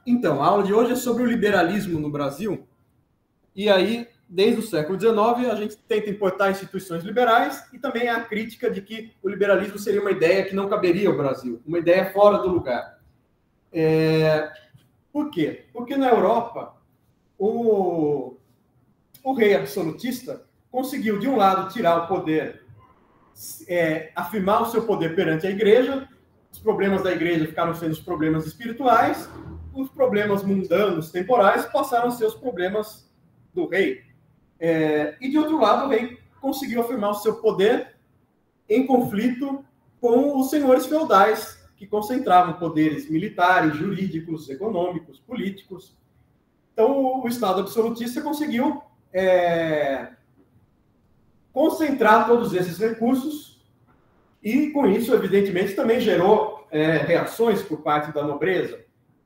Então, a aula de hoje é sobre o liberalismo no Brasil. E aí, desde o século XIX, a gente tenta importar instituições liberais e também a crítica de que o liberalismo seria uma ideia que não caberia ao Brasil, uma ideia fora do lugar. Por quê? Porque na Europa, o rei absolutista conseguiu, de um lado, tirar o poder, afirmar o seu poder perante a igreja. Os problemas da igreja ficaram sendo os problemas espirituais, os problemas mundanos, temporais, passaram a ser os problemas do rei. E, de outro lado, o rei conseguiu afirmar o seu poder em conflito com os senhores feudais, que concentravam poderes militares, jurídicos, econômicos, políticos. Então, o Estado absolutista conseguiu concentrar todos esses recursos e, com isso, evidentemente, também gerou reações por parte da nobreza.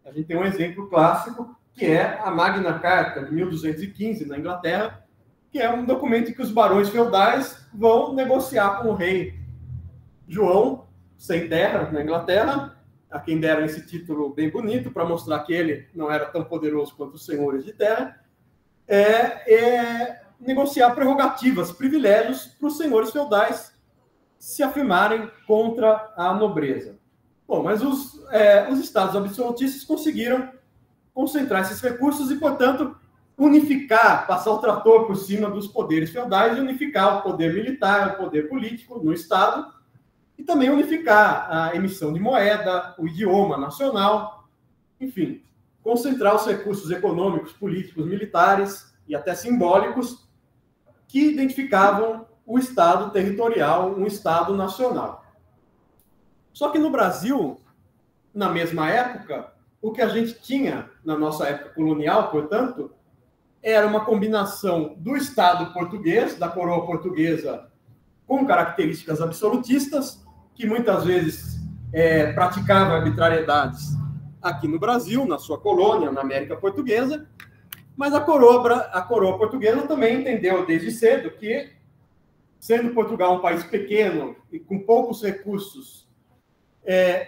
A gente tem um exemplo clássico, que é a Magna Carta, de 1215, na Inglaterra, que é um documento em que os barões feudais vão negociar com o rei João, sem terra, na Inglaterra, a quem deram esse título bem bonito, para mostrar que ele não era tão poderoso quanto os senhores de terra, negociar prerrogativas, privilégios para os senhores feudais se afirmarem contra a nobreza. Bom, mas os estados absolutistas conseguiram concentrar esses recursos e, portanto, unificar, passar o trator por cima dos poderes feudais e unificar o poder militar, o poder político no Estado e também unificar a emissão de moeda, o idioma nacional, enfim, concentrar os recursos econômicos, políticos, militares e até simbólicos que identificavam o Estado territorial, um Estado nacional. Só que no Brasil, na mesma época, o que a gente tinha na nossa época colonial, portanto, era uma combinação do Estado português, da coroa portuguesa, com características absolutistas, que muitas vezes praticava arbitrariedades aqui no Brasil, na sua colônia, na América Portuguesa, mas a coroa portuguesa também entendeu desde cedo que, sendo Portugal um país pequeno e com poucos recursos,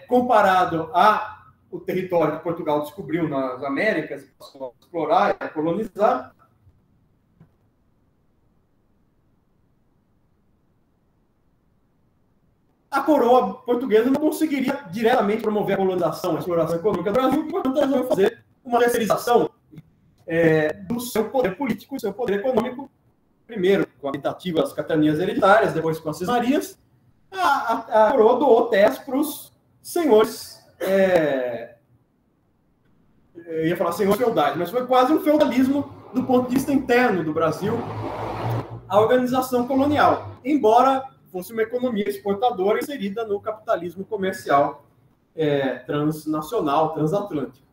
comparado ao território que Portugal descobriu nas Américas, passou a explorar e a colonizar, a coroa portuguesa não conseguiria diretamente promover a colonização, a exploração econômica do Brasil, portanto, eles vão fazer uma terceirização do seu poder político e seu poder econômico, primeiro com habitativas capitanias hereditárias, depois com as cismarias. A coroa doou terras para os senhores, eu ia falar senhores feudais, mas foi quase um feudalismo do ponto de vista interno do Brasil, a organização colonial, embora fosse uma economia exportadora inserida no capitalismo comercial transnacional, transatlântico.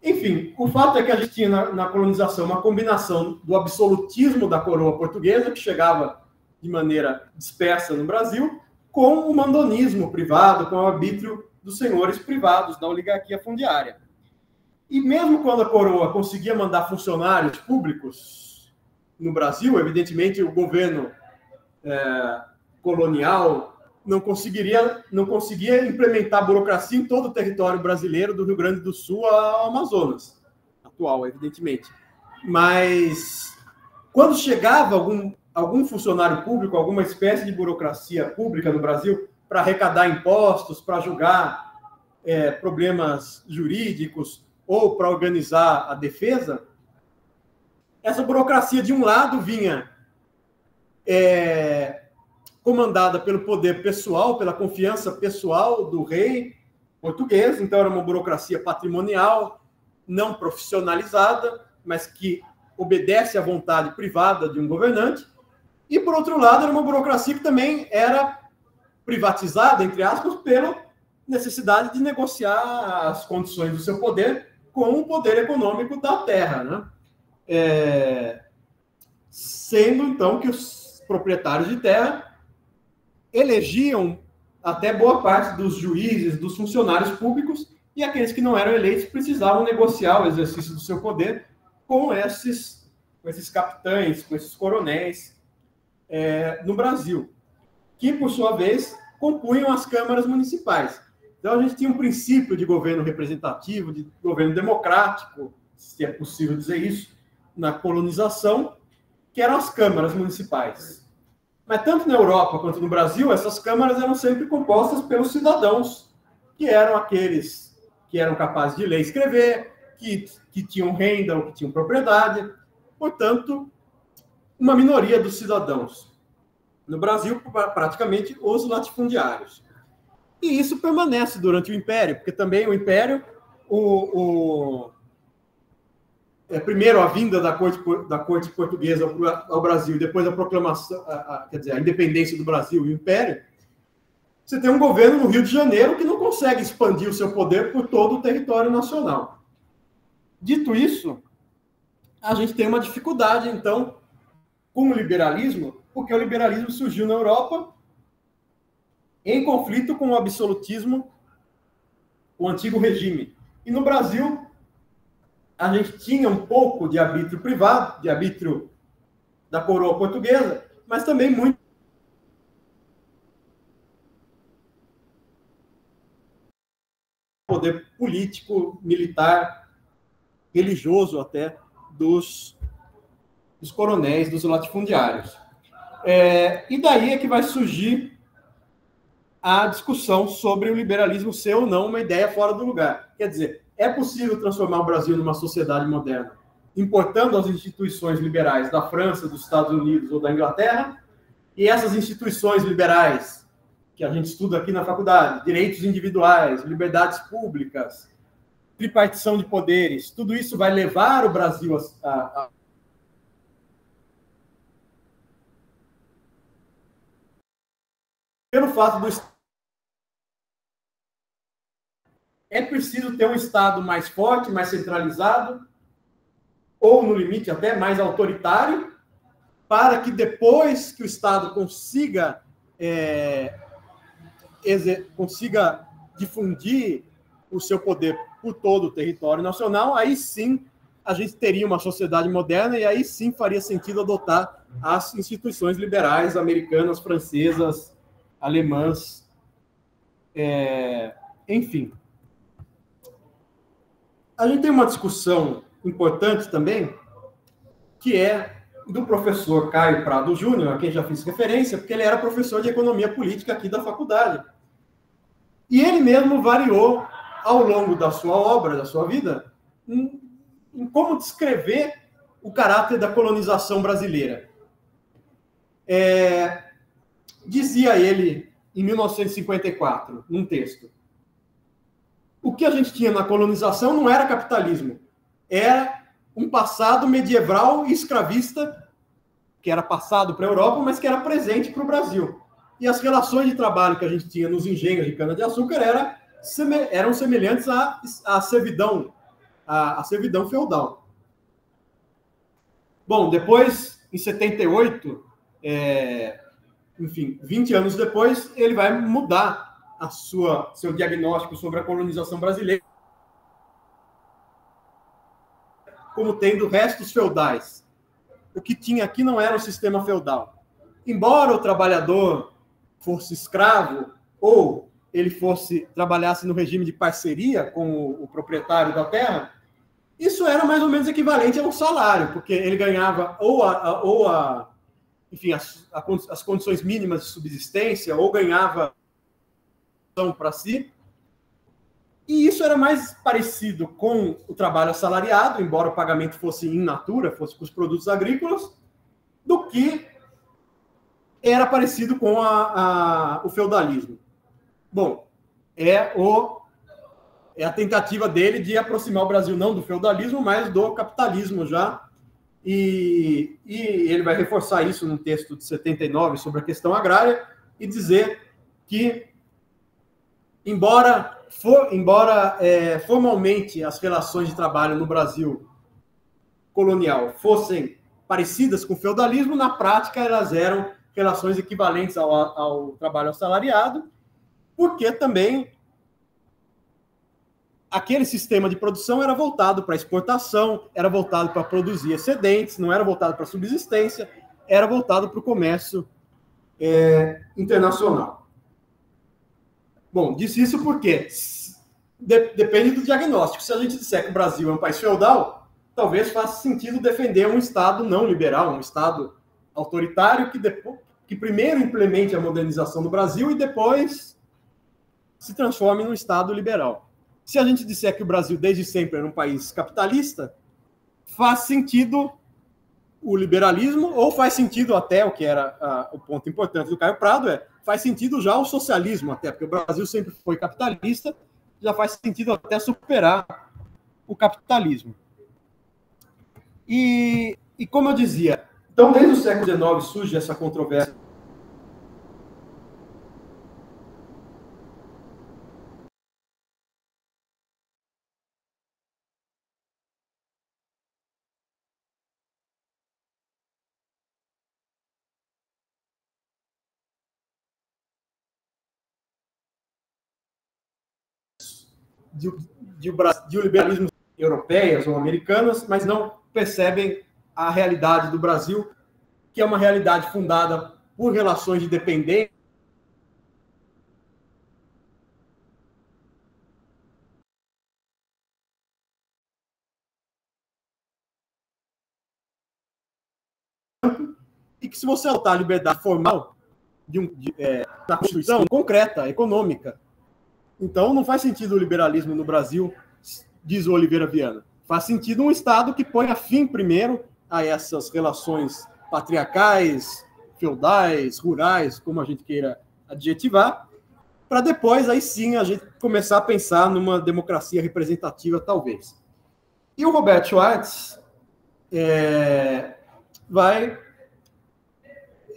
Enfim, o fato é que a gente tinha na colonização uma combinação do absolutismo da coroa portuguesa, que chegava de maneira dispersa no Brasil, com o mandonismo privado, com o arbítrio dos senhores privados, da oligarquia fundiária. E mesmo quando a coroa conseguia mandar funcionários públicos no Brasil, evidentemente o governo colonial não conseguia implementar a burocracia em todo o território brasileiro, do Rio Grande do Sul ao Amazonas, atual, evidentemente. Mas quando chegava algum funcionário público, alguma espécie de burocracia pública no Brasil, para arrecadar impostos, para julgar problemas jurídicos ou para organizar a defesa, essa burocracia, de um lado, vinha comandada pelo poder pessoal, pela confiança pessoal do rei português, então era uma burocracia patrimonial, não profissionalizada, mas que obedece à vontade privada de um governante, e, por outro lado, era uma burocracia que também era privatizada, entre aspas, pela necessidade de negociar as condições do seu poder com o poder econômico da terra, né? Sendo, então, que os proprietários de terra elegiam até boa parte dos juízes, dos funcionários públicos, e aqueles que não eram eleitos precisavam negociar o exercício do seu poder com esses capitães, com esses coronéis no Brasil, que, por sua vez, compunham as câmaras municipais. Então, a gente tinha um princípio de governo representativo, de governo democrático, se é possível dizer isso, na colonização, que eram as câmaras municipais. Mas tanto na Europa quanto no Brasil, essas câmaras eram sempre compostas pelos cidadãos, que eram aqueles que eram capazes de ler e escrever, que tinham renda ou que tinham propriedade. Portanto, uma minoria dos cidadãos. No Brasil, praticamente, os latifundiários. E isso permanece durante o Império, porque também o Império, primeiro a vinda da corte portuguesa ao Brasil, depois a proclamação, quer dizer, a independência do Brasil e o Império, você tem um governo no Rio de Janeiro que não consegue expandir o seu poder por todo o território nacional. Dito isso, a gente tem uma dificuldade, então, com o liberalismo, porque o liberalismo surgiu na Europa em conflito com o absolutismo, o antigo regime. E no Brasil, a gente tinha um pouco de arbítrio privado, de arbítrio da coroa portuguesa, mas também muito poder político, militar, religioso até, dos coronéis, dos latifundiários. E daí é que vai surgir a discussão sobre o liberalismo ser ou não uma ideia fora do lugar. Quer dizer, é possível transformar o Brasil numa sociedade moderna, importando as instituições liberais da França, dos Estados Unidos ou da Inglaterra, e essas instituições liberais que a gente estuda aqui na faculdade, direitos individuais, liberdades públicas, tripartição de poderes, tudo isso vai levar o Brasil pelo fato do é preciso ter um Estado mais forte, mais centralizado, ou, no limite, até mais autoritário, para que depois que o Estado consiga difundir o seu poder por todo o território nacional, aí sim a gente teria uma sociedade moderna e aí sim faria sentido adotar as instituições liberais americanas, francesas, alemãs, enfim. A gente tem uma discussão importante também, que é do professor Caio Prado Júnior, a quem já fiz referência, porque ele era professor de economia política aqui da faculdade. E ele mesmo variou, ao longo da sua obra, da sua vida, em como descrever o caráter da colonização brasileira. Dizia ele, em 1954, num texto, o que a gente tinha na colonização não era capitalismo, era um passado medieval e escravista, que era passado para a Europa, mas que era presente para o Brasil. E as relações de trabalho que a gente tinha nos engenhos de cana-de-açúcar eram semelhantes à servidão, à servidão feudal. Bom, depois, em 78, enfim, 20 anos depois, ele vai mudar seu diagnóstico sobre a colonização brasileira como tendo restos feudais. O que tinha aqui não era um sistema feudal. Embora o trabalhador fosse escravo ou ele trabalhasse no regime de parceria com o proprietário da terra, isso era mais ou menos equivalente a um salário, porque ele ganhava enfim, as condições mínimas de subsistência, ou ganhava para si. E isso era mais parecido com o trabalho assalariado, embora o pagamento fosse in natura, fosse com os produtos agrícolas, do que era parecido com o feudalismo. Bom, é a tentativa dele de aproximar o Brasil não do feudalismo, mas do capitalismo já. E ele vai reforçar isso no texto de 79 sobre a questão agrária e dizer que, embora formalmente as relações de trabalho no Brasil colonial fossem parecidas com o feudalismo, na prática elas eram relações equivalentes ao trabalho assalariado, porque também aquele sistema de produção era voltado para exportação, era voltado para produzir excedentes, não era voltado para subsistência, era voltado para o comércio internacional. Bom, disse isso porque depende do diagnóstico. Se a gente disser que o Brasil é um país feudal, talvez faça sentido defender um Estado não liberal, um Estado autoritário que primeiro implemente a modernização do Brasil e depois se transforme num Estado liberal. Se a gente disser que o Brasil desde sempre era um país capitalista, faz sentido o liberalismo, ou faz sentido até, o que era o ponto importante do Caio Prado, faz sentido já o socialismo até, porque o Brasil sempre foi capitalista, já faz sentido até superar o capitalismo. E como eu dizia, então desde o século XIX surge essa controvérsia de o liberalismo europeias ou americanas, mas não percebem a realidade do Brasil, que é uma realidade fundada por relações de dependência e que, se você adotar a liberdade formal da Constituição, concreta, econômica, então não faz sentido o liberalismo no Brasil, diz o Oliveira Viana. Faz sentido um Estado que ponha fim primeiro a essas relações patriarcais, feudais, rurais, como a gente queira adjetivar, para depois, aí sim, a gente começar a pensar numa democracia representativa, talvez. E o Robert Schwartz vai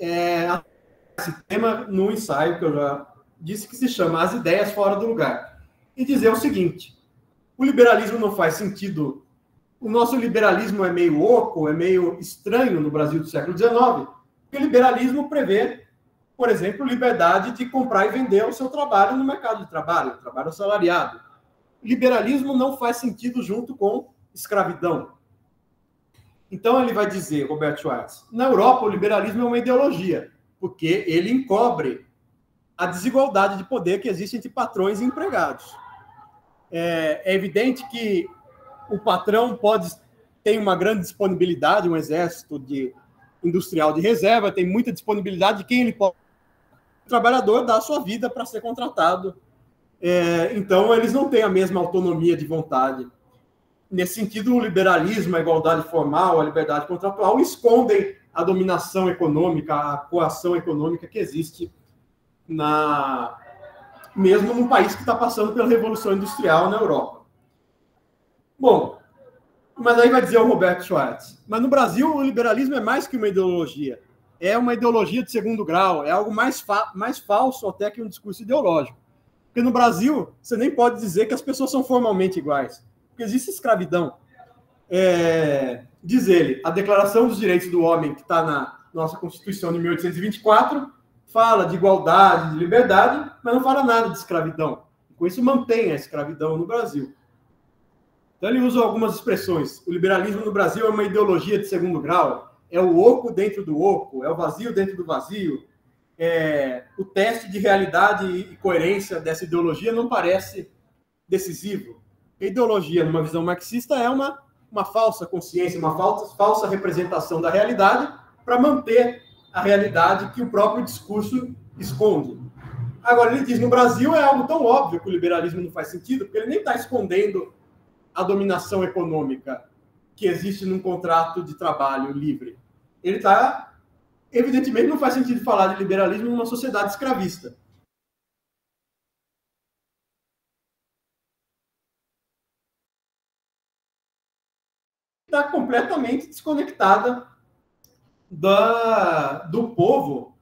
esse tema no ensaio que eu já disse, que se chama As Ideias Fora do Lugar, e dizer o seguinte: o liberalismo não faz sentido, o nosso liberalismo é meio oco, é meio estranho no Brasil do século XIX, porque o liberalismo prevê, por exemplo, liberdade de comprar e vender o seu trabalho no mercado de trabalho, trabalho assalariado. O liberalismo não faz sentido junto com escravidão. Então ele vai dizer, Robert Schwartz, na Europa o liberalismo é uma ideologia, porque ele encobre a desigualdade de poder que existe entre patrões e empregados. É evidente que o patrão tem uma grande disponibilidade, um exército industrial de reserva, tem muita disponibilidade de quem ele pode. O trabalhador dá a sua vida para ser contratado. Então, eles não têm a mesma autonomia de vontade. Nesse sentido, o liberalismo, a igualdade formal, a liberdade contratual escondem a dominação econômica, a coação econômica que existe mesmo num país que está passando pela Revolução Industrial na Europa. Bom, mas aí vai dizer o Roberto Schwartz, mas no Brasil o liberalismo é mais que uma ideologia, é uma ideologia de segundo grau, é algo mais falso até que um discurso ideológico. Porque no Brasil você nem pode dizer que as pessoas são formalmente iguais, porque existe escravidão. Diz ele, a Declaração dos Direitos do Homem, que está na nossa Constituição de 1824, fala de igualdade, de liberdade, mas não fala nada de escravidão. Com isso, mantém a escravidão no Brasil. Então, ele usa algumas expressões. O liberalismo no Brasil é uma ideologia de segundo grau, é o oco dentro do oco, é o vazio dentro do vazio. O teste de realidade e coerência dessa ideologia não parece decisivo. A ideologia, numa visão marxista, é uma falsa consciência, uma falsa representação da realidade para manter a realidade que o próprio discurso esconde. Agora, ele diz, no Brasil é algo tão óbvio que o liberalismo não faz sentido, porque ele nem está escondendo a dominação econômica que existe num contrato de trabalho livre. Ele está... Evidentemente, não faz sentido falar de liberalismo numa sociedade escravista. Está completamente desconectada do povo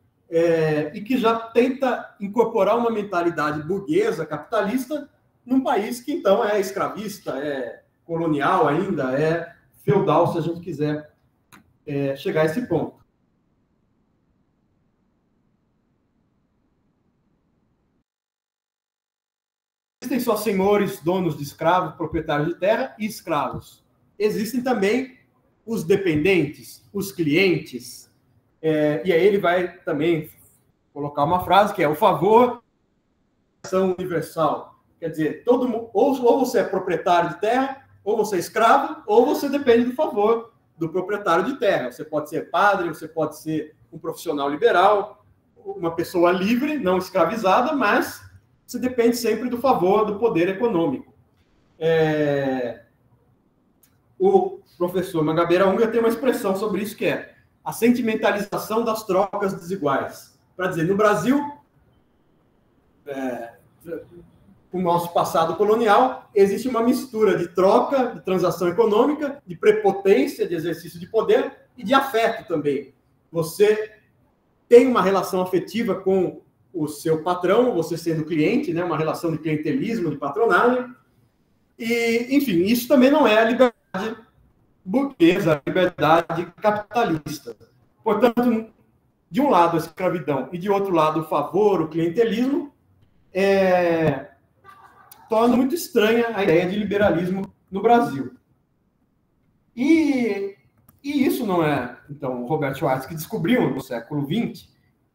e que já tenta incorporar uma mentalidade burguesa, capitalista, num país que, então, é escravista, é colonial ainda, é feudal, se a gente quiser chegar a esse ponto. Existem só senhores, donos de escravos, proprietários de terra e escravos. Existem também os dependentes, os clientes, e aí ele vai também colocar uma frase que é o favor expropriação universal. Quer dizer, ou você é proprietário de terra, ou você é escravo, ou você depende do favor do proprietário de terra. Você pode ser padre, você pode ser um profissional liberal, uma pessoa livre, não escravizada, mas você depende sempre do favor do poder econômico. O professor Mangabeira Unger tem uma expressão sobre isso, que é a sentimentalização das trocas desiguais. Para dizer, no Brasil, o nosso passado colonial, existe uma mistura de troca, de transação econômica, de prepotência, de exercício de poder e de afeto também. Você tem uma relação afetiva com o seu patrão, você sendo cliente, né? Uma relação de clientelismo, de patronagem. E, enfim, isso também não é a liberdade burguesa, a liberdade capitalista. Portanto, de um lado a escravidão e de outro lado o favor, o clientelismo, torna muito estranha a ideia de liberalismo no Brasil. E isso não é, então, o Robert Schwartz que descobriu no século XX,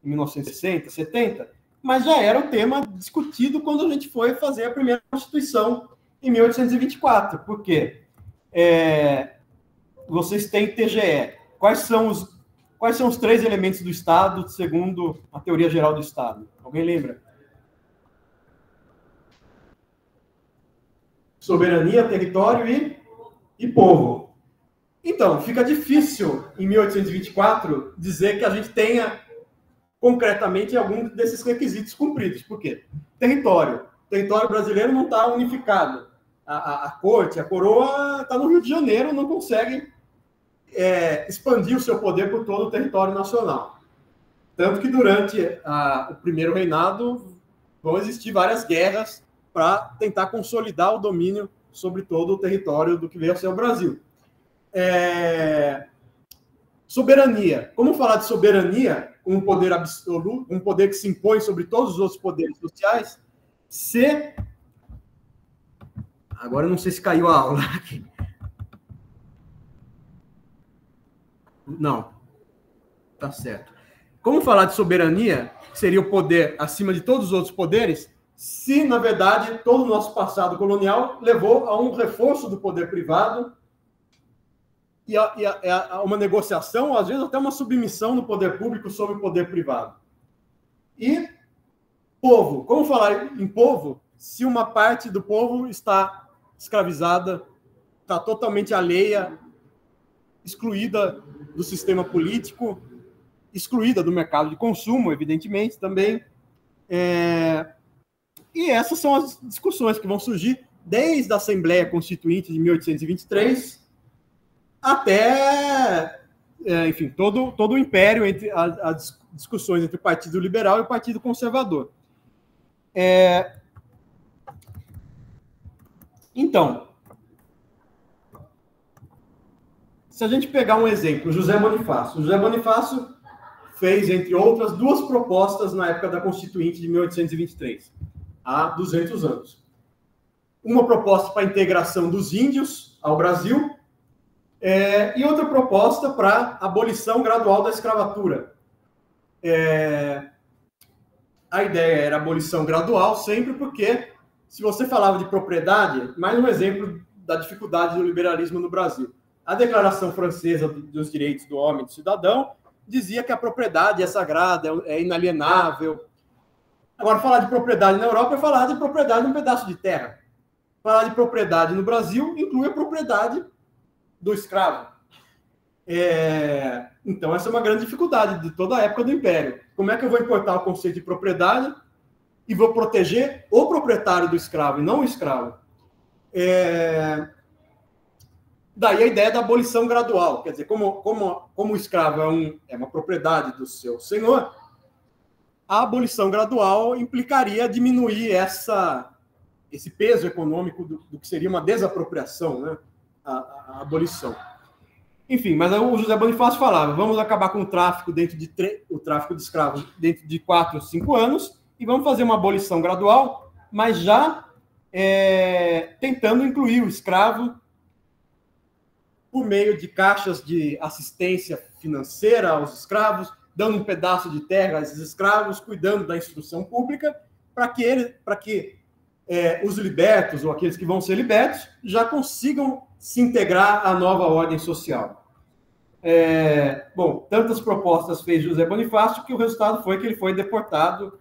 em 1960, 70, mas já era o tema discutido quando a gente foi fazer a primeira Constituição em 1824. Por quê? Vocês têm TGE. Quais são os 3 elementos do Estado, segundo a teoria geral do Estado? Alguém lembra? Soberania, território e povo. Então, fica difícil, em 1824, dizer que a gente tenha, concretamente, algum desses requisitos cumpridos. Por quê? Território. O território brasileiro não está unificado. A corte, a coroa, está no Rio de Janeiro, não consegue expandir o seu poder por todo o território nacional. Tanto que, durante o primeiro reinado, vão existir várias guerras para tentar consolidar o domínio sobre todo o território do que veio a ser o Brasil. Soberania. Como falar de soberania, um poder absoluto, um poder que se impõe sobre todos os outros poderes sociais, se... Agora eu não sei se caiu a aula aqui. Não. Tá certo. Como falar de soberania, que seria o poder acima de todos os outros poderes, se, na verdade, todo o nosso passado colonial levou a um reforço do poder privado e a uma negociação, às vezes até uma submissão do poder público sobre o poder privado. E povo. Como falar em povo se uma parte do povo está escravizada, está totalmente alheia, excluída do sistema político, excluída do mercado de consumo, evidentemente, também. E essas são as discussões que vão surgir desde a Assembleia Constituinte de 1823 até, enfim, todo o império, entre as discussões entre o Partido Liberal e o Partido Conservador. Então, se a gente pegar um exemplo, José Bonifácio. José Bonifácio fez, entre outras, 2 propostas na época da Constituinte de 1823, há 200 anos. Uma proposta para a integração dos índios ao Brasil e outra proposta para a abolição gradual da escravatura. A ideia era abolição gradual sempre porque, se você falava de propriedade, mais um exemplo da dificuldade do liberalismo no Brasil. A Declaração Francesa dos Direitos do Homem e do Cidadão dizia que a propriedade é sagrada, é inalienável. Agora, falar de propriedade na Europa é falar de propriedade num pedaço de terra. Falar de propriedade no Brasil inclui a propriedade do escravo. Então, essa é uma grande dificuldade de toda a época do Império. Como é que eu vou importar o conceito de propriedade e vou proteger o proprietário do escravo e não o escravo? Daí a ideia da abolição gradual. Quer dizer, como o escravo é uma propriedade do seu senhor, a abolição gradual implicaria diminuir esse peso econômico do que seria uma desapropriação, né? A abolição. Enfim, mas o José Bonifácio falava, vamos acabar com o tráfico o tráfico de escravos dentro de 4 ou 5 anos e vamos fazer uma abolição gradual, mas já tentando incluir o escravo por meio de caixas de assistência financeira aos escravos, dando um pedaço de terra a esses escravos, cuidando da instrução pública para que os libertos, ou aqueles que vão ser libertos, já consigam se integrar à nova ordem social. Bom, tantas propostas fez José Bonifácio que o resultado foi que ele foi deportado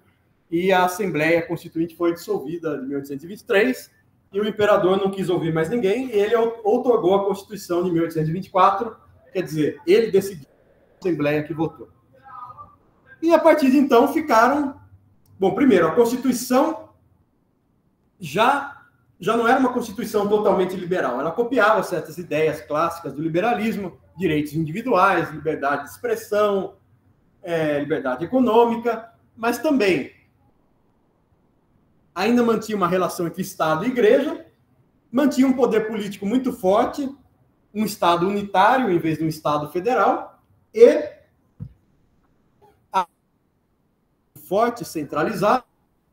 e a Assembleia Constituinte foi dissolvida em 1823 e o imperador não quis ouvir mais ninguém e ele outorgou a Constituição de 1824, quer dizer, ele decidiu a Assembleia que votou. E a partir de então ficaram... Bom, primeiro, a Constituição já não era uma Constituição totalmente liberal, ela copiava certas ideias clássicas do liberalismo, direitos individuais, liberdade de expressão, liberdade econômica, mas também ainda mantinha uma relação entre Estado e Igreja, mantinha um poder político muito forte, um Estado unitário em vez de um Estado federal, e forte, centralizado,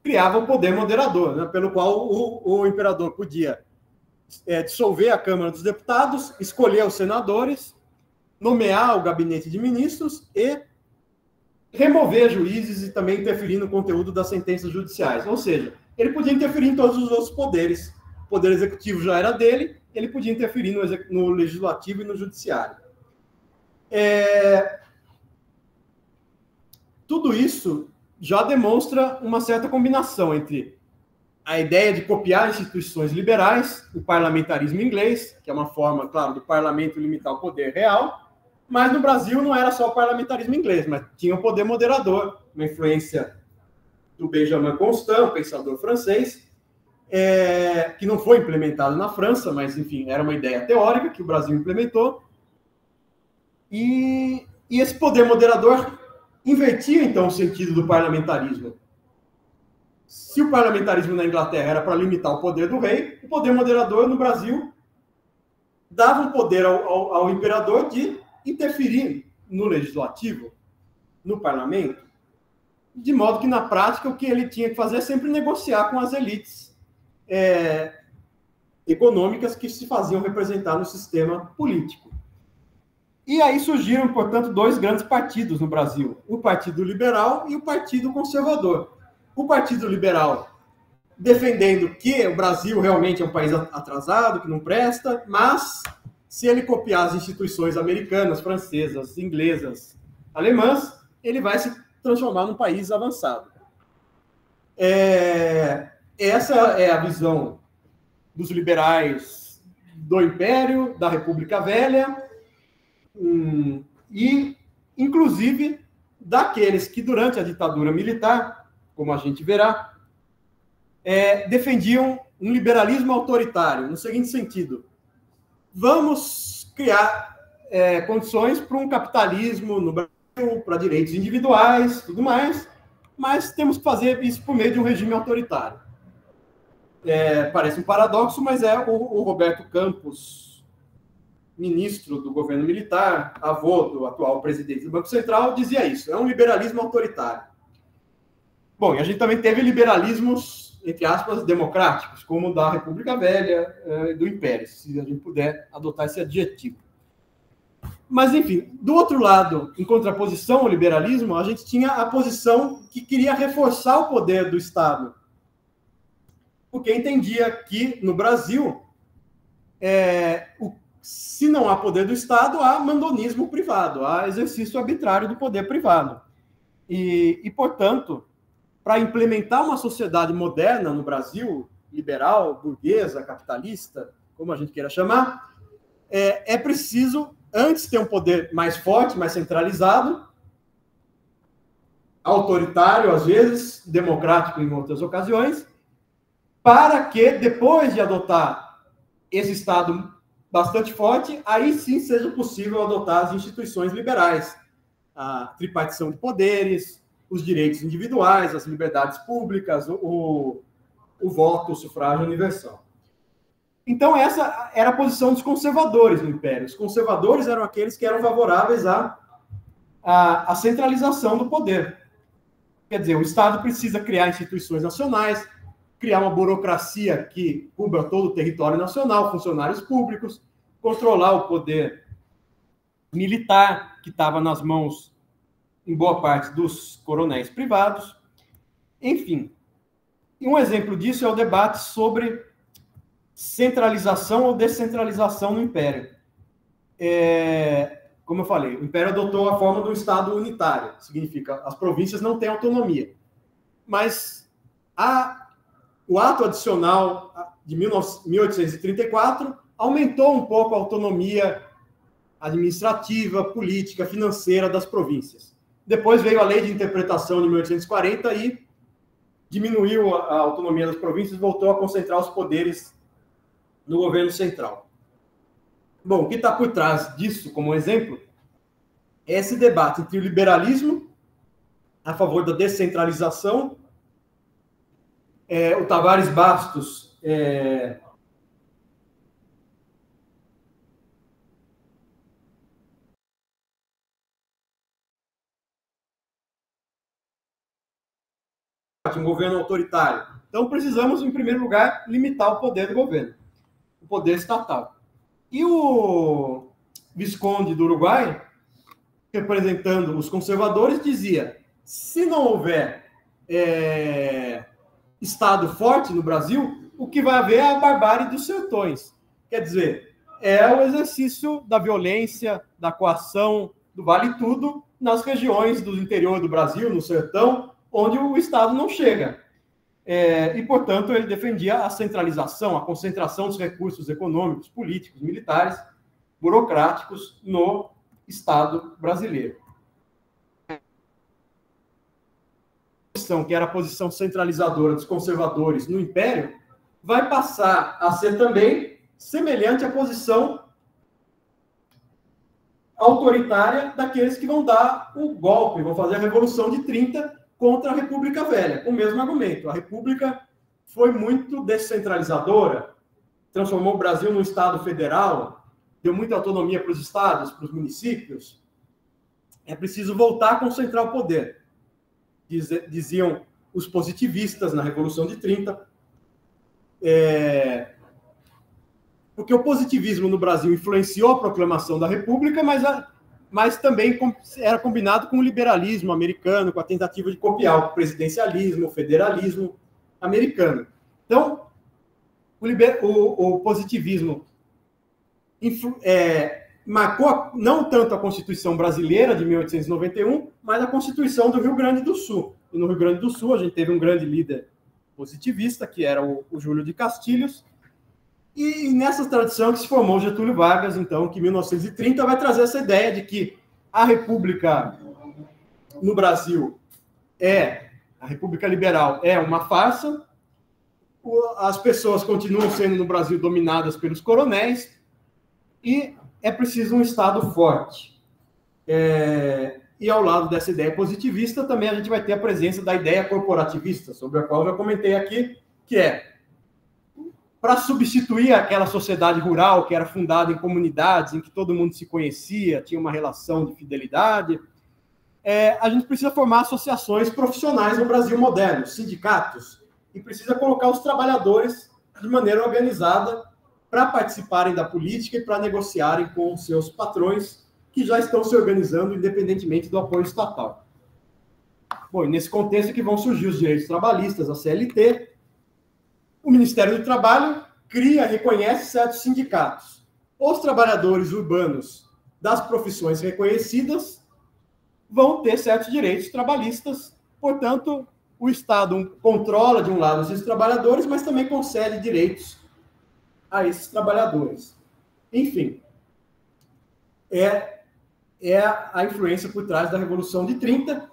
criava o poder moderador, né, pelo qual o imperador podia dissolver a Câmara dos Deputados, escolher os senadores, nomear o gabinete de ministros e remover juízes e também interferir no conteúdo das sentenças judiciais. Ou seja, ele podia interferir em todos os outros poderes. O poder executivo já era dele, ele podia interferir no legislativo e no judiciário. Tudo isso já demonstra uma certa combinação entre a ideia de copiar instituições liberais, o parlamentarismo inglês, que é uma forma, claro, do parlamento limitar o poder real, mas no Brasil não era só o parlamentarismo inglês, mas tinha o poder moderador, uma influência do Benjamin Constant, pensador francês, que não foi implementado na França, mas, enfim, era uma ideia teórica que o Brasil implementou. E esse poder moderador invertia, então, o sentido do parlamentarismo. Se o parlamentarismo na Inglaterra era para limitar o poder do rei, o poder moderador no Brasil dava um poder ao imperador de interferir no legislativo, no parlamento, de modo que, na prática, o que ele tinha que fazer é sempre negociar com as elites econômicas que se faziam representar no sistema político. E aí surgiram, portanto, dois grandes partidos no Brasil, o Partido Liberal e o Partido Conservador. O Partido Liberal defendendo que o Brasil realmente é um país atrasado, que não presta, mas se ele copiar as instituições americanas, francesas, inglesas, alemãs, ele vai se transformar num país avançado. Essa é a visão dos liberais do Império, da República Velha, e, inclusive, daqueles que, durante a ditadura militar, como a gente verá, defendiam um liberalismo autoritário, no seguinte sentido: vamos criar condições para um capitalismo no Brasil, para direitos individuais, tudo mais, mas temos que fazer isso por meio de um regime autoritário. Parece um paradoxo, mas o Roberto Campos, ministro do governo militar, avô do atual presidente do Banco Central, dizia isso: é um liberalismo autoritário. Bom, e a gente também teve liberalismos, entre aspas, democráticos, como o da República Velha e do Império, se a gente puder adotar esse adjetivo. Mas, enfim, do outro lado, em contraposição ao liberalismo, a gente tinha a posição que queria reforçar o poder do Estado, porque entendia que, no Brasil, se não há poder do Estado, há mandonismo privado, há exercício arbitrário do poder privado. E portanto, para implementar uma sociedade moderna no Brasil, liberal, burguesa, capitalista, como a gente queira chamar, é preciso, antes, ter um poder mais forte, mais centralizado, autoritário, às vezes, democrático em outras ocasiões, para que, depois de adotar esse Estado bastante forte, aí sim seja possível adotar as instituições liberais, a tripartição de poderes, os direitos individuais, as liberdades públicas, o voto, o sufrágio universal. Então, essa era a posição dos conservadores no Império. Os conservadores eram aqueles que eram favoráveis à centralização do poder. Quer dizer, o Estado precisa criar instituições nacionais, criar uma burocracia que cubra todo o território nacional, funcionários públicos, controlar o poder militar, que estava nas mãos, em boa parte, dos coronéis privados. Enfim, E um exemplo disso é o debate sobre centralização ou descentralização no Império. Como eu falei, o Império adotou a forma do Estado unitário, significa as províncias não têm autonomia. Mas o ato adicional de 1834 aumentou um pouco a autonomia administrativa, política, financeira das províncias. Depois veio a Lei de Interpretação de 1840 e diminuiu a autonomia das províncias e voltou a concentrar os poderes no governo central. Bom, o que está por trás disso, como exemplo, é esse debate entre o liberalismo, a favor da descentralização. O Tavares Bastos um governo autoritário. Então, precisamos, em primeiro lugar, limitar o poder do governo, o poder estatal. E o Visconde do Uruguai, representando os conservadores, dizia: se não houver Estado forte no Brasil, o que vai haver é a barbárie dos sertões. Quer dizer, é o exercício da violência, da coação, do vale tudo nas regiões do interior do Brasil, no sertão, onde o Estado não chega. E, portanto, ele defendia a centralização, a concentração dos recursos econômicos, políticos, militares, burocráticos no Estado brasileiro. Que era a posição centralizadora dos conservadores no Império, vai passar a ser também semelhante à posição autoritária daqueles que vão dar o golpe, vão fazer a Revolução de 30 contra a República Velha, com o mesmo argumento. A República foi muito descentralizadora, transformou o Brasil num Estado federal, deu muita autonomia para os estados, para os municípios. É preciso voltar a concentrar o poder, diziam os positivistas na Revolução de 30, porque o positivismo no Brasil influenciou a proclamação da República, mas também era combinado com o liberalismo americano, com a tentativa de copiar o presidencialismo, o federalismo americano. Então, o positivismo marcou não tanto a Constituição brasileira de 1891, mas a Constituição do Rio Grande do Sul. E no Rio Grande do Sul a gente teve um grande líder positivista, que era o Júlio de Castilhos, e nessa tradição que se formou Getúlio Vargas, então, que em 1930 vai trazer essa ideia de que a República no Brasil a República Liberal é uma farsa, as pessoas continuam sendo no Brasil dominadas pelos coronéis, e é preciso um Estado forte. E ao lado dessa ideia positivista, também a gente vai ter a presença da ideia corporativista, sobre a qual eu já comentei aqui, que para substituir aquela sociedade rural que era fundada em comunidades, em que todo mundo se conhecia, tinha uma relação de fidelidade, a gente precisa formar associações profissionais no Brasil moderno, sindicatos, e precisa colocar os trabalhadores de maneira organizada para participarem da política e para negociarem com os seus patrões, que já estão se organizando independentemente do apoio estatal. Bom, e nesse contexto que vão surgir os direitos trabalhistas, a CLT. O Ministério do Trabalho cria e reconhece certos sindicatos. Os trabalhadores urbanos das profissões reconhecidas vão ter certos direitos trabalhistas, portanto, o Estado controla, de um lado, esses trabalhadores, mas também concede direitos a esses trabalhadores. Enfim, é a influência por trás da Revolução de 30.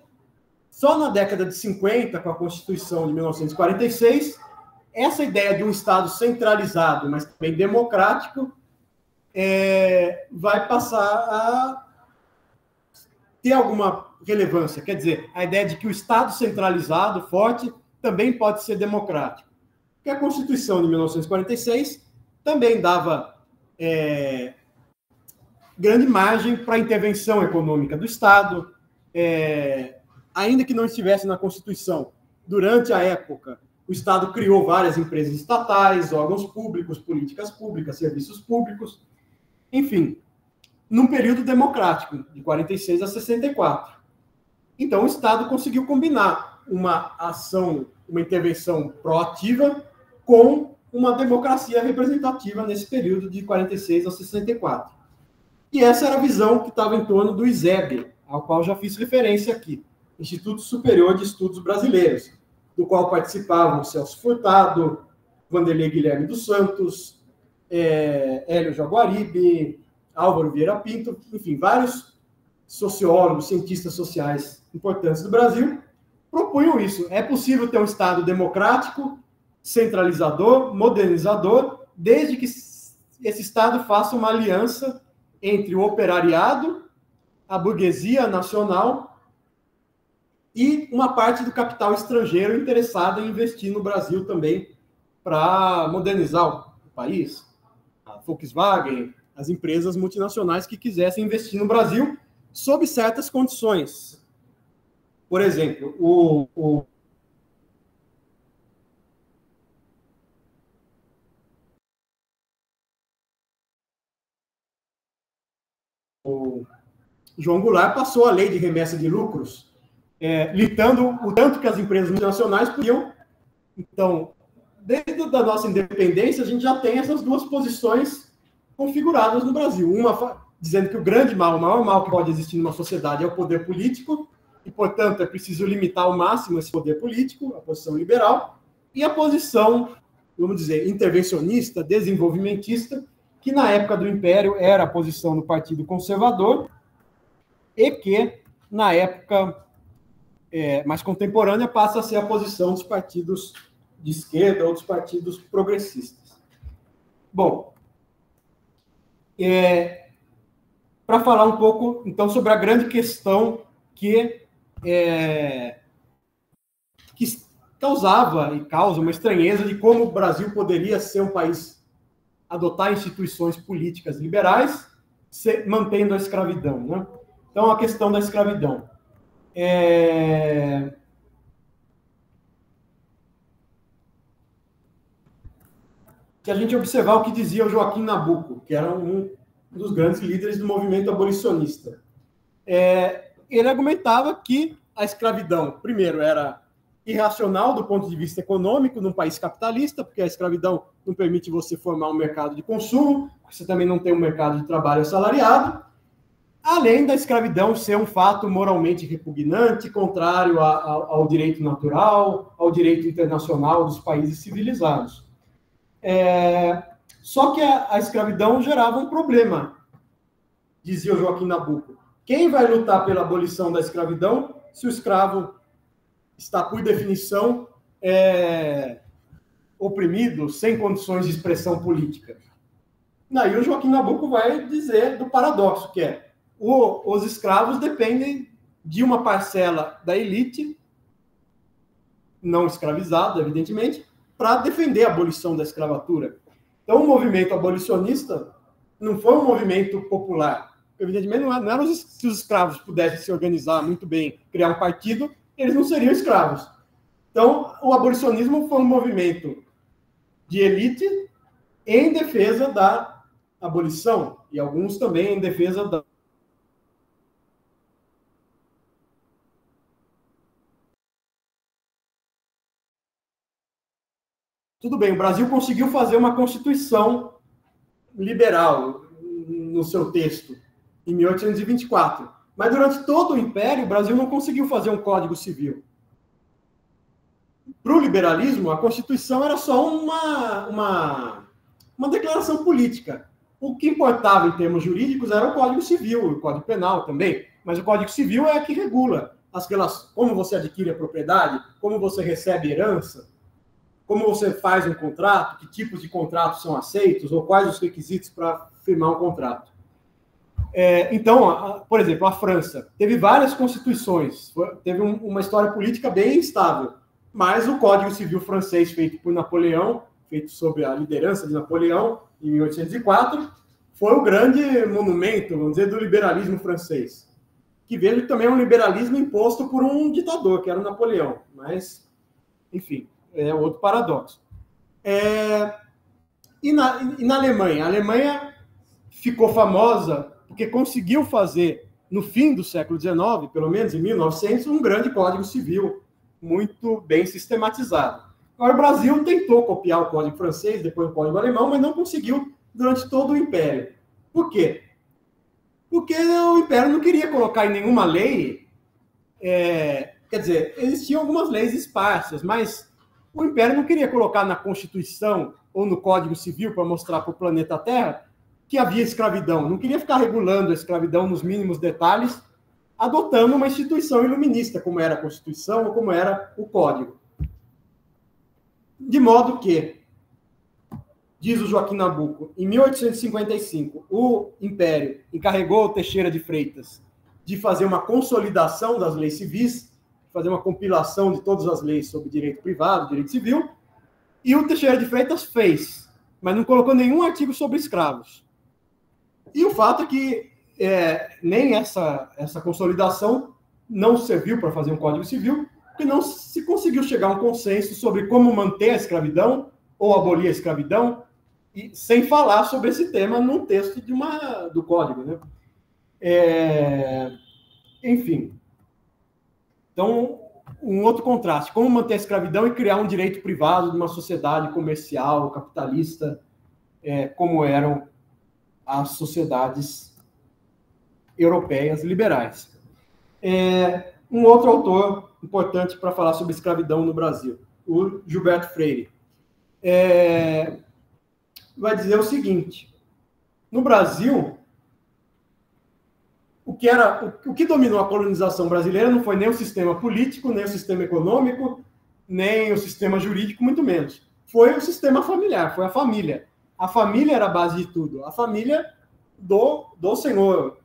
Só na década de 50, com a Constituição de 1946, essa ideia de um Estado centralizado, mas também democrático, vai passar a ter alguma relevância. Quer dizer, a ideia de que o Estado centralizado, forte, também pode ser democrático. Porque a Constituição de 1946 também dava grande margem para a intervenção econômica do Estado, ainda que não estivesse na Constituição. Durante a época, o Estado criou várias empresas estatais, órgãos públicos, políticas públicas, serviços públicos, enfim, num período democrático, de 46 a 64. Então, o Estado conseguiu combinar uma ação uma intervenção proativa com uma democracia representativa nesse período de 46 a 64. E essa era a visão que estava em torno do ISEB, ao qual já fiz referência aqui, Instituto Superior de Estudos Brasileiros, do qual participavam Celso Furtado, Vanderlei Guilherme dos Santos, Hélio Jaguaribe, Álvaro Vieira Pinto, enfim, vários sociólogos, cientistas sociais importantes do Brasil, propunham isso. É possível ter um Estado democrático, centralizador, modernizador, desde que esse Estado faça uma aliança entre o operariado, a burguesia nacional e uma parte do capital estrangeiro interessado em investir no Brasil também para modernizar o país. A Volkswagen, as empresas multinacionais que quisessem investir no Brasil sob certas condições. Por exemplo, o João Goulart passou a lei de remessa de lucros, limitando o tanto que as empresas multinacionais podiam. Então, desde a nossa independência, a gente já tem essas duas posições configuradas no Brasil. Uma dizendo que o grande mal, o maior mal que pode existir numa sociedade é o poder político, e, portanto, é preciso limitar ao máximo esse poder político, a posição liberal, e a posição, vamos dizer, intervencionista, desenvolvimentista, que na época do Império era a posição do Partido Conservador, e que, na época mais contemporânea, passa a ser a posição dos partidos de esquerda ou dos partidos progressistas. Bom, para falar um pouco, então, sobre a grande questão que causava e causa uma estranheza de como o Brasil poderia ser um país, adotar instituições políticas liberais, mantendo a escravidão, né? Então, a questão da escravidão. Se a gente observar o que dizia o Joaquim Nabuco, que era um dos grandes líderes do movimento abolicionista, ele argumentava que a escravidão, primeiro, era irracional do ponto de vista econômico num país capitalista, porque a escravidão não permite você formar um mercado de consumo, você também não tem um mercado de trabalho assalariado, além da escravidão ser um fato moralmente repugnante, contrário ao direito natural, ao direito internacional dos países civilizados. Só que a escravidão gerava um problema, dizia o Joaquim Nabuco. Quem vai lutar pela abolição da escravidão se o escravo está, por definição, oprimido, sem condições de expressão política? Daí o Joaquim Nabuco vai dizer do paradoxo, que os escravos dependem de uma parcela da elite, não escravizada, evidentemente, para defender a abolição da escravatura. Então, o movimento abolicionista não foi um movimento popular. Evidentemente, não era se os escravos pudessem se organizar muito bem, criar um partido, eles não seriam escravos. Então, o abolicionismo foi um movimento de elite em defesa da abolição, e alguns também em defesa da... Tudo bem, o Brasil conseguiu fazer uma constituição liberal no seu texto, em 1824. Mas durante todo o Império, o Brasil não conseguiu fazer um Código Civil. Para o liberalismo, a Constituição era só uma declaração política. O que importava em termos jurídicos era o Código Civil, o Código Penal também. Mas o Código Civil é que regula as relações, como você adquire a propriedade, como você recebe herança, como você faz um contrato, que tipos de contratos são aceitos, ou quais os requisitos para firmar um contrato. Então, por exemplo, a França teve várias constituições, teve uma história política bem instável, mas o Código Civil francês, feito por Napoleão, feito sob a liderança de Napoleão, em 1804, foi o grande monumento, vamos dizer, do liberalismo francês, que veio também um liberalismo imposto por um ditador, que era o Napoleão, mas, enfim, é outro paradoxo. E na Alemanha? A Alemanha ficou famosa porque conseguiu fazer, no fim do século XIX, pelo menos em 1900, um grande Código Civil, muito bem sistematizado. Agora, o Brasil tentou copiar o Código francês, depois o Código alemão, mas não conseguiu durante todo o Império. Por quê? Porque o Império não queria colocar em nenhuma lei, quer dizer, existiam algumas leis esparsas, mas o Império não queria colocar na Constituição ou no Código Civil para mostrar para o planeta Terra que havia escravidão. Não queria ficar regulando a escravidão nos mínimos detalhes, adotando uma instituição iluminista, como era a Constituição ou como era o Código. De modo que, diz o Joaquim Nabuco, em 1855, o Império encarregou o Teixeira de Freitas de fazer uma consolidação das leis civis, fazer uma compilação de todas as leis sobre direito privado, direito civil, e o Teixeira de Freitas fez, mas não colocou nenhum artigo sobre escravos. E o fato é que nem essa consolidação não serviu para fazer um Código Civil, porque não se conseguiu chegar a um consenso sobre como manter a escravidão ou abolir a escravidão, e sem falar sobre esse tema num texto do Código, né? Enfim. Então, um outro contraste, como manter a escravidão e criar um direito privado de uma sociedade comercial, capitalista, como eram as sociedades europeias liberais. Um outro autor importante para falar sobre escravidão no Brasil, o Gilberto Freire, vai dizer o seguinte: no Brasil, o que dominou a colonização brasileira não foi nem o sistema político, nem o sistema econômico, nem o sistema jurídico, muito menos. Foi o sistema familiar, foi a família. A família era a base de tudo. A família do senhor,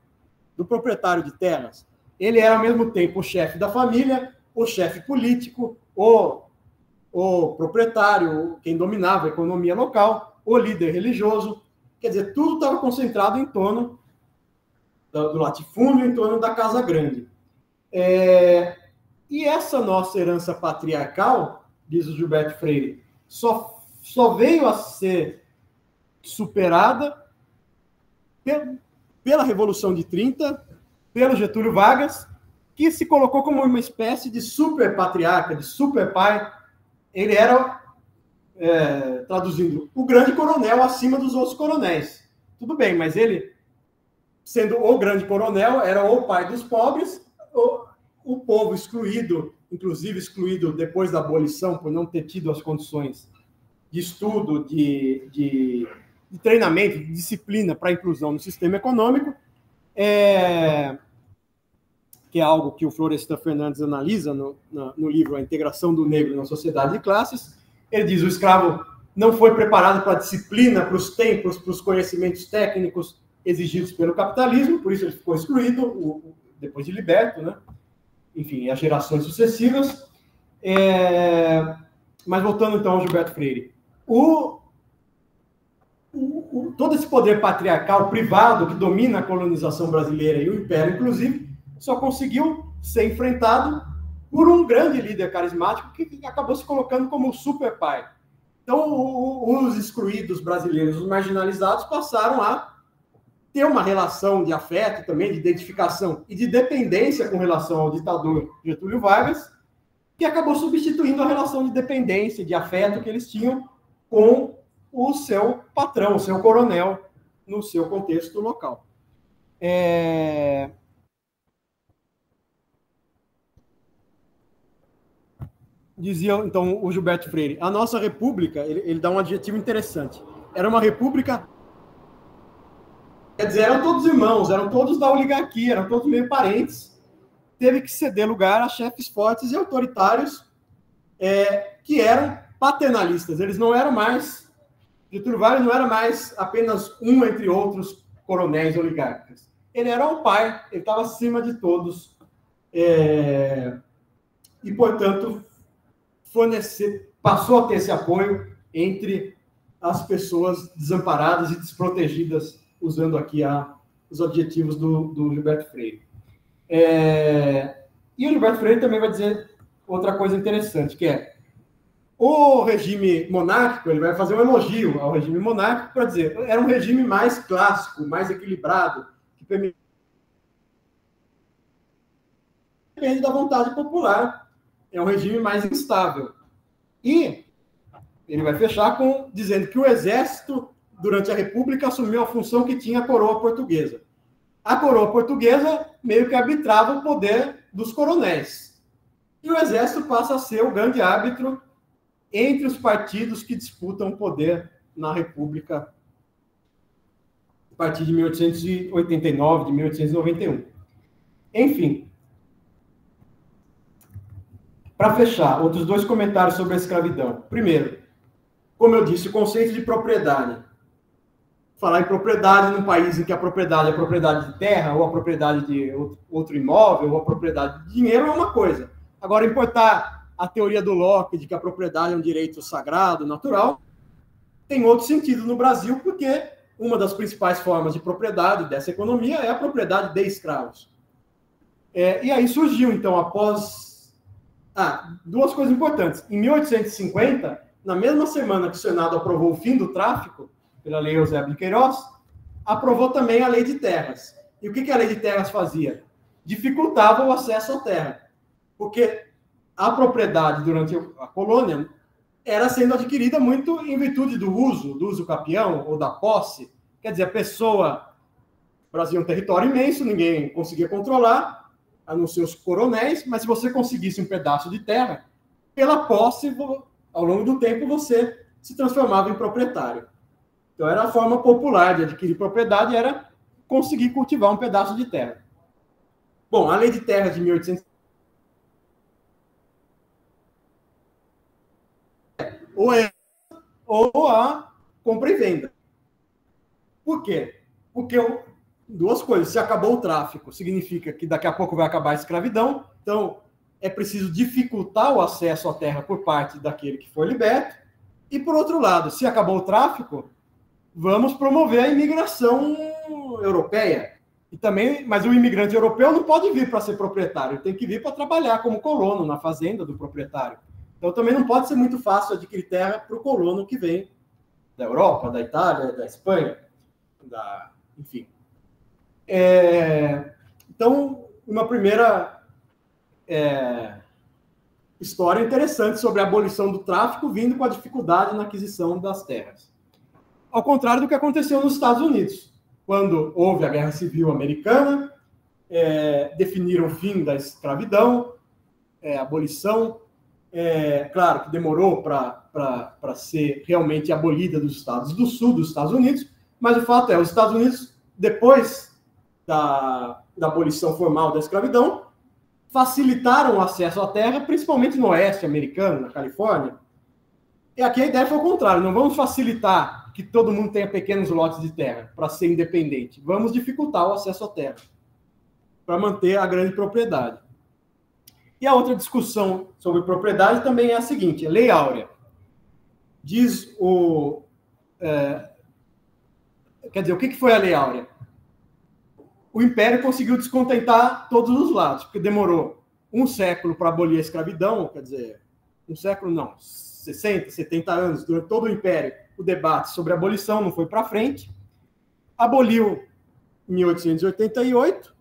do proprietário de terras. Ele era, ao mesmo tempo, o chefe da família, o chefe político, o proprietário, quem dominava a economia local, o líder religioso. Quer dizer, tudo estava concentrado em torno do latifúndio, em torno da Casa Grande. E essa nossa herança patriarcal, diz o Gilberto Freire, só veio a ser superada pela Revolução de 30, pelo Getúlio Vargas, que se colocou como uma espécie de super patriarca, de super pai. Ele era, traduzindo, o grande coronel acima dos outros coronéis. Tudo bem, mas ele, sendo o grande coronel, era o pai dos pobres, o povo excluído, inclusive excluído depois da abolição, por não ter tido as condições de estudo, de treinamento, de disciplina para a inclusão no sistema econômico, que é algo que o Florestan Fernandes analisa no livro A Integração do Negro na Sociedade de Classes. Ele diz: o escravo não foi preparado para a disciplina, para os tempos, para os conhecimentos técnicos exigidos pelo capitalismo, por isso ele ficou excluído, depois de liberto, né? Enfim, as gerações sucessivas. Mas voltando então ao Gilberto Freire, todo esse poder patriarcal privado que domina a colonização brasileira e o Império, inclusive, só conseguiu ser enfrentado por um grande líder carismático que acabou se colocando como o super pai. Então, os excluídos brasileiros, os marginalizados, passaram a ter uma relação de afeto também, de identificação e de dependência com relação ao ditador Getúlio Vargas, que acabou substituindo a relação de dependência, de afeto que eles tinham com o seu patrão, o seu coronel, no seu contexto local. Dizia, então, o Gilberto Freire, a nossa república, ele dá um adjetivo interessante, era uma república, quer dizer, eram todos irmãos, eram todos da oligarquia, eram todos meio parentes, teve que ceder lugar a chefes fortes e autoritários que eram paternalistas, eles não eram mais, Getúlio Vargas não era mais apenas um entre outros coronéis oligarcas, ele era o pai, ele estava acima de todos, e, portanto, passou a ter esse apoio entre as pessoas desamparadas e desprotegidas, usando aqui os adjetivos do Gilberto Freire. E o Gilberto Freire também vai dizer outra coisa interessante, que é o regime monárquico, ele vai fazer um elogio ao regime monárquico para dizer era um regime mais clássico, mais equilibrado, que depende da vontade popular, é um regime mais instável. E ele vai fechar dizendo que o exército, durante a República, assumiu a função que tinha a coroa portuguesa. A coroa portuguesa meio que arbitrava o poder dos coronéis. E o exército passa a ser o grande árbitro entre os partidos que disputam o poder na República a partir de 1889, de 1891. Enfim, para fechar, outros 2 comentários sobre a escravidão. Primeiro, como eu disse, o conceito de propriedade. Falar em propriedade num país em que a propriedade é a propriedade de terra, ou a propriedade de outro imóvel, ou a propriedade de dinheiro é uma coisa. Agora, importar a teoria do Locke de que a propriedade é um direito sagrado, natural, tem outro sentido no Brasil, porque uma das principais formas de propriedade dessa economia é a propriedade de escravos. E aí surgiu, então, após... 2 coisas importantes. Em 1850, na mesma semana que o Senado aprovou o fim do tráfico, pela Lei Eusébio de Queiroz, aprovou também a Lei de Terras. E o que a Lei de Terras fazia? Dificultava o acesso à terra. Porque a propriedade durante a colônia era sendo adquirida muito em virtude do uso capião ou da posse. Quer dizer, a pessoa... O Brasil é um território imenso, ninguém conseguia controlar, a não ser os coronéis, mas se você conseguisse um pedaço de terra, pela posse, ao longo do tempo, você se transformava em proprietário. Então, era a forma popular de adquirir propriedade, era conseguir cultivar um pedaço de terra. Bom, a Lei de Terras de 1800... ou a compra e venda. Por quê? Porque 2 coisas. Se acabou o tráfico, significa que daqui a pouco vai acabar a escravidão. Então, é preciso dificultar o acesso à terra por parte daquele que foi liberto. E, por outro lado, se acabou o tráfico, vamos promover a imigração europeia. E também, mas o imigrante europeu não pode vir para ser proprietário, ele tem que vir para trabalhar como colono na fazenda do proprietário. Então, também não pode ser muito fácil adquirir terra para o colono que vem da Europa, da Itália, da Espanha, enfim. Então, uma primeira história interessante sobre a abolição do tráfico vindo com a dificuldade na aquisição das terras. Ao contrário do que aconteceu nos Estados Unidos, quando houve a Guerra Civil Americana, definiram o fim da escravidão, abolição, claro que demorou para ser realmente abolida dos estados do sul dos Estados Unidos, mas o fato é, os Estados Unidos, depois da abolição formal da escravidão, facilitaram o acesso à terra, principalmente no oeste americano, na Califórnia. E aqui a ideia foi o contrário, não vamos facilitar que todo mundo tenha pequenos lotes de terra para ser independente, vamos dificultar o acesso à terra para manter a grande propriedade. E a outra discussão sobre propriedade também é a seguinte, a Lei Áurea. Diz o... quer dizer, o que foi a Lei Áurea? O Império conseguiu descontentar todos os lados, porque demorou 1 século para abolir a escravidão, quer dizer, 1 século não, 60, 70 anos, durante todo o Império, o debate sobre a abolição não foi para frente. Aboliu em 1888,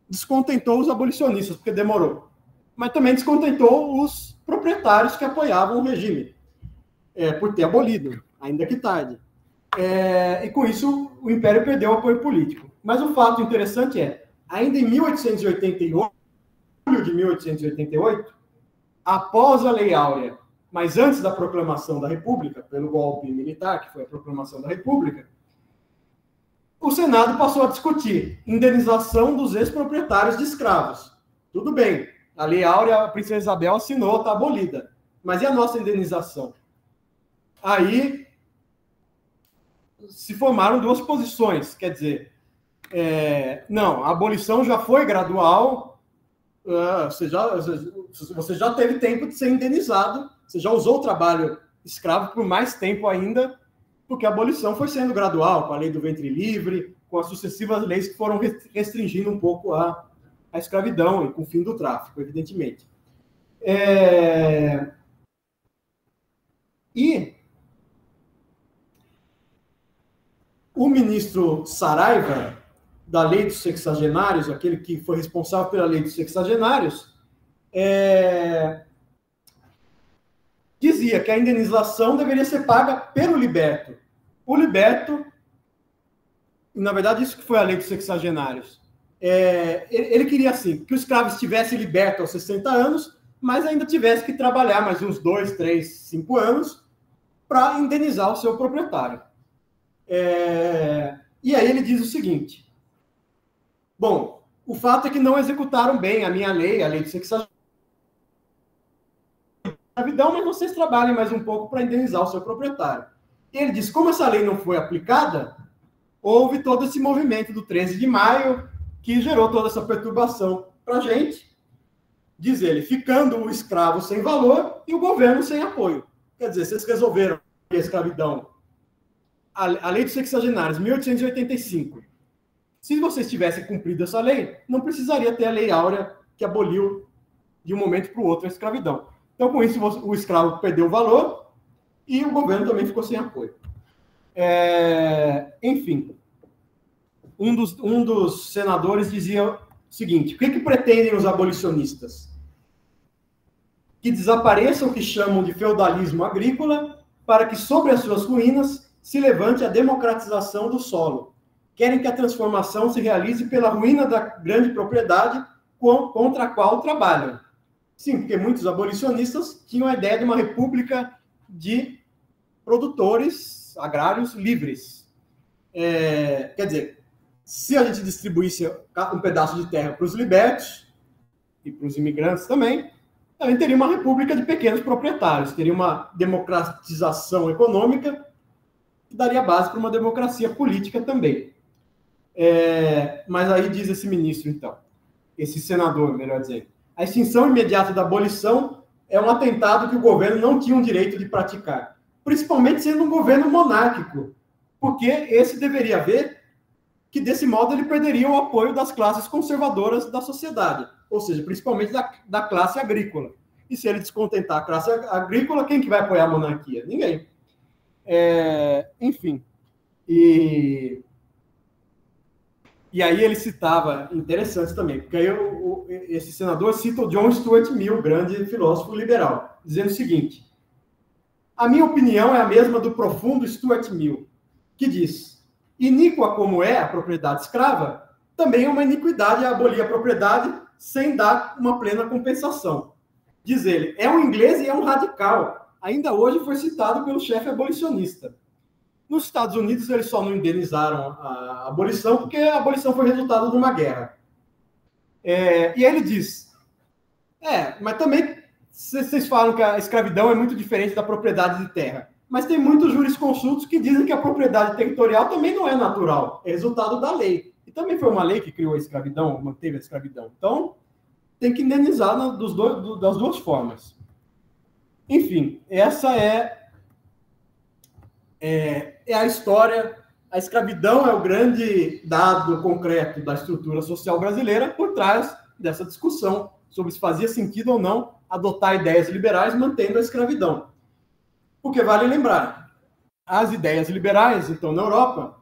descontentou os abolicionistas, porque demorou. Mas também descontentou os proprietários que apoiavam o regime, por ter abolido, ainda que tarde. E com isso o Império perdeu o apoio político. Mas o fato interessante ainda em 1888, julho de 1888, após a Lei Áurea, mas antes da proclamação da República, pelo golpe militar, que foi a proclamação da República, o Senado passou a discutir indenização dos ex-proprietários de escravos. Tudo bem, a Lei Áurea, a Princesa Isabel assinou, está abolida. Mas e a nossa indenização? Aí se formaram 2 posições, quer dizer, não, a abolição já foi gradual, você já teve tempo de ser indenizado, você já usou o trabalho escravo por mais tempo ainda, porque a abolição foi sendo gradual, com a lei do ventre livre, com as sucessivas leis que foram restringindo um pouco a escravidão e com o fim do tráfico, evidentemente. E o ministro Saraiva, da Lei dos Sexagenários, aquele que foi responsável pela Lei dos Sexagenários, dizia que a indenização deveria ser paga pelo liberto. O liberto, na verdade, isso que foi a lei dos sexagenários. Ele queria, assim, que o escravo estivesse liberto aos 60 anos, mas ainda tivesse que trabalhar mais uns 2, 3, 5 anos para indenizar o seu proprietário. E aí ele diz o seguinte: bom, o fato é que não executaram bem a minha lei, a lei do sexagenário, mas vocês trabalhem mais um pouco para indenizar o seu proprietário. E ele diz, como essa lei não foi aplicada, houve todo esse movimento do 13 de maio que gerou toda essa perturbação para a gente, diz ele, ficando o escravo sem valor e o governo sem apoio. Quer dizer, vocês resolveram a escravidão, a lei dos sexagenários, 1885. Se vocês tivessem cumprido essa lei, não precisaria ter a lei áurea que aboliu de um momento para o outro a escravidão. Então, com isso, o escravo perdeu o valor e o governo também ficou sem apoio. Enfim, um dos senadores dizia o seguinte: o que pretendem os abolicionistas? Que desapareça o que chamam de feudalismo agrícola, para que sobre as suas ruínas se levante a democratização do solo. Querem que a transformação se realize pela ruína da grande propriedade contra a qual trabalham. Sim, porque muitos abolicionistas tinham a ideia de uma república de produtores agrários livres. Quer dizer, se a gente distribuísse um pedaço de terra para os libertos e para os imigrantes também, a gente teria uma república de pequenos proprietários, teria uma democratização econômica que daria base para uma democracia política também. Mas aí diz esse ministro, então, esse senador, melhor dizendo, a extinção imediata da abolição é um atentado que o governo não tinha o direito de praticar, principalmente sendo um governo monárquico, porque esse deveria ver que, desse modo, ele perderia o apoio das classes conservadoras da sociedade, ou seja, principalmente da classe agrícola. E se ele descontentar a classe agrícola, quem que vai apoiar a monarquia? Ninguém. Enfim. E aí ele citava, interessante também, porque aí esse senador cita o John Stuart Mill, grande filósofo liberal, dizendo o seguinte: a minha opinião é a mesma do profundo Stuart Mill, que diz, iníqua como é a propriedade escrava, também é uma iniquidade abolir a propriedade sem dar uma plena compensação. Diz ele, é um inglês e é um radical. Ainda hoje foi citado pelo chefe abolicionista. Nos Estados Unidos, eles só não indenizaram a abolição porque a abolição foi resultado de uma guerra. E aí ele diz, mas também vocês falam que a escravidão é muito diferente da propriedade de terra. Mas tem muitos jurisconsultos que dizem que a propriedade territorial também não é natural, é resultado da lei. E também foi uma lei que criou a escravidão, manteve a escravidão. Então, tem que indenizar das duas formas. Enfim, essa é a história. A escravidão é o grande dado concreto da estrutura social brasileira por trás dessa discussão sobre se fazia sentido ou não adotar ideias liberais mantendo a escravidão. Porque vale lembrar, as ideias liberais, então, na Europa,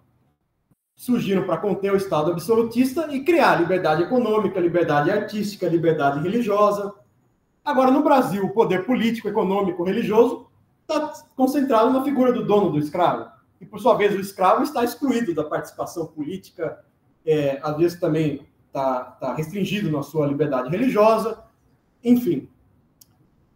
surgiram para conter o Estado absolutista e criar liberdade econômica, liberdade artística, liberdade religiosa. Agora, no Brasil, o poder político, econômico, religioso está concentrado na figura do dono do escravo. E, por sua vez, o escravo está excluído da participação política, às vezes também está restringido na sua liberdade religiosa, enfim.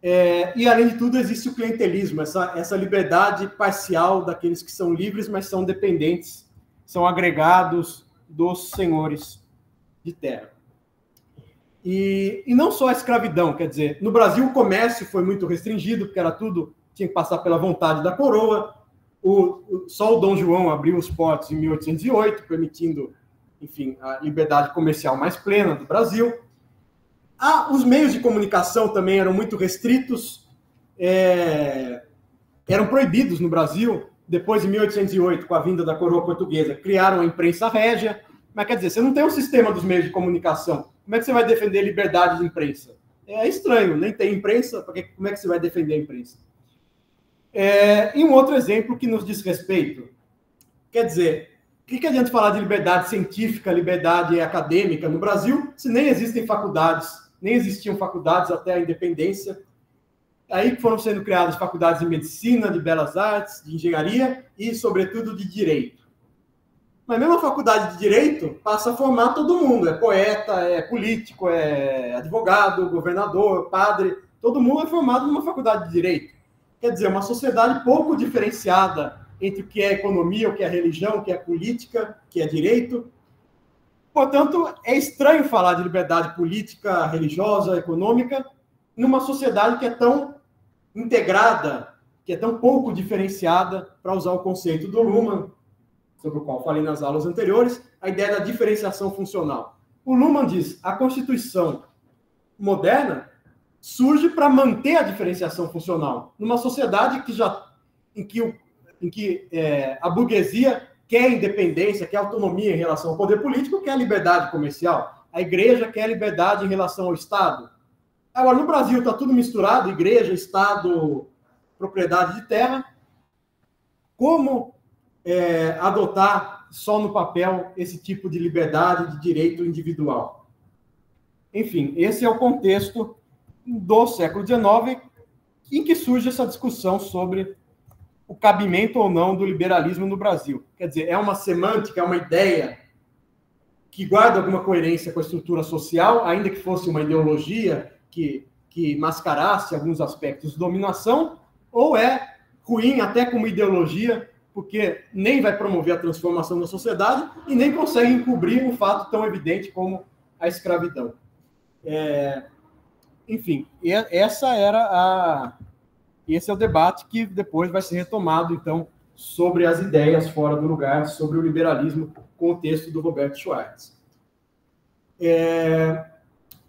E, além de tudo, existe o clientelismo, essa liberdade parcial daqueles que são livres, mas são dependentes, são agregados dos senhores de terra. E não só a escravidão, quer dizer, no Brasil o comércio foi muito restringido, porque era tudo, tinha que passar pela vontade da coroa. Só o Dom João abriu os portos em 1808, permitindo, enfim, a liberdade comercial mais plena do Brasil. Os meios de comunicação também eram muito restritos, eram proibidos no Brasil. Depois, em 1808, com a vinda da coroa portuguesa, criaram a imprensa régia. Mas, quer dizer, você não tem um sistema dos meios de comunicação. Como é que você vai defender a liberdade de imprensa? É estranho, nem tem imprensa, porque como é que você vai defender a imprensa? E um outro exemplo que nos diz respeito. Quer dizer, o que adianta falar de liberdade científica, liberdade acadêmica no Brasil, se nem existem faculdades nem existiam faculdades até a independência. Aí foram sendo criadas faculdades de medicina, de belas artes, de engenharia e, sobretudo, de direito. Mas mesmo a faculdade de direito passa a formar todo mundo. É poeta, é político, é advogado, governador, padre. Todo mundo é formado numa faculdade de direito. Quer dizer, uma sociedade pouco diferenciada entre o que é economia, o que é religião, o que é política, o que é direito. Portanto, é estranho falar de liberdade política, religiosa, econômica, numa sociedade que é tão integrada, que é tão pouco diferenciada, para usar o conceito do Luhmann, sobre o qual falei nas aulas anteriores, a ideia da diferenciação funcional. O Luhmann diz, a Constituição moderna surge para manter a diferenciação funcional, numa sociedade em que a burguesia quer independência, quer autonomia em relação ao poder político, quer liberdade comercial. A igreja quer liberdade em relação ao Estado. Agora, no Brasil está tudo misturado, igreja, Estado, propriedade de terra. Como adotar só no papel esse tipo de liberdade, de direito individual? Enfim, esse é o contexto do século XIX em que surge essa discussão sobre o cabimento ou não do liberalismo no Brasil. Quer dizer, é uma semântica, é uma ideia que guarda alguma coerência com a estrutura social, ainda que fosse uma ideologia que mascarasse alguns aspectos de dominação, ou é ruim até como ideologia, porque nem vai promover a transformação da sociedade e nem consegue encobrir um fato tão evidente como a escravidão. Enfim, esse é o debate que depois vai ser retomado, então, sobre as ideias fora do lugar, sobre o liberalismo, com o texto do Roberto Schwartz.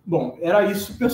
Bom, era isso, pessoal.